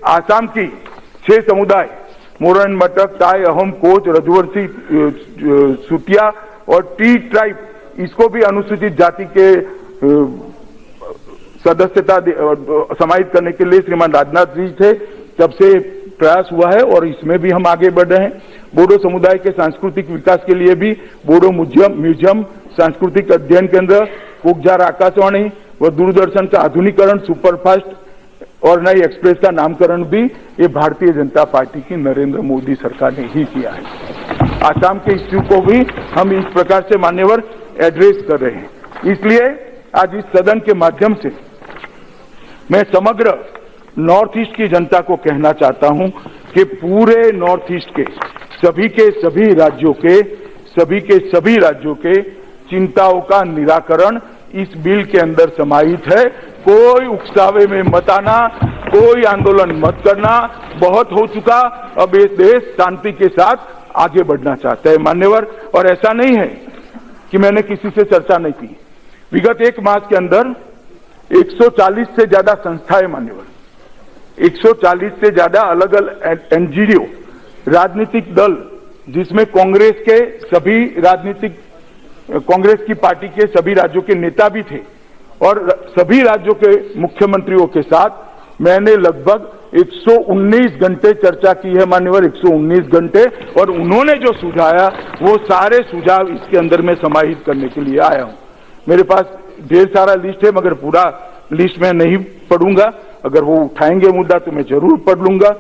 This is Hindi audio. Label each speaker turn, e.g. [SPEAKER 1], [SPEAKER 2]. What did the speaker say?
[SPEAKER 1] आसाम की 6 समुदाय मोरन, मटक, टाई, अहोम, कोच, रजवर्सी, सुतिया और टी ट्राइब, इसको भी अनुसूचित जाति के सदस्यता समाहित करने के लिए श्रीमान राजनाथ जी थे तब से प्रयास हुआ है और इसमें भी हम आगे बढ़ रहे हैं। बोडो समुदाय के सांस्कृतिक विकास के लिए भी बोडो म्यूजियम, सांस्कृतिक अध्ययन केंद्र, कोकजार आकाशवाणी व दूरदर्शन का आधुनिकीकरण, सुपरफास्ट और नई एक्सप्रेस का नामकरण भी ये भारतीय जनता पार्टी की नरेंद्र मोदी सरकार ने ही किया है। आसाम के इश्यू को भी हम इस प्रकार से मान्यवर एड्रेस कर रहे हैं। इसलिए आज इस सदन के माध्यम से मैं समग्र नॉर्थ ईस्ट की जनता को कहना चाहता हूं कि पूरे नॉर्थ ईस्ट के सभी राज्यों के चिंताओं का निराकरण इस बिल के अंदर समाहित है। कोई उकसावे में मत आना, कोई आंदोलन मत करना, बहुत हो चुका। अब ये देश शांति के साथ आगे बढ़ना चाहता है मान्यवर। और ऐसा नहीं है कि मैंने किसी से चर्चा नहीं की। विगत 1 मास के अंदर 140 से ज्यादा संस्थाएं मान्यवर, 140 से ज्यादा अलग अलग एनजीओ, राजनीतिक दल, जिसमें कांग्रेस की पार्टी के सभी राज्यों के नेता भी थे और सभी राज्यों के मुख्यमंत्रियों के साथ मैंने लगभग 119 घंटे चर्चा की है मान्यवर, 119 घंटे। और उन्होंने जो सुझाया वो सारे सुझाव इसके अंदर में समाहित करने के लिए आया हूं। मेरे पास ढेर सारा लिस्ट है मगर पूरा लिस्ट में नहीं पढ़ूंगा। अगर वो उठाएंगे मुद्दा तो मैं जरूर पढ़ लूंगा।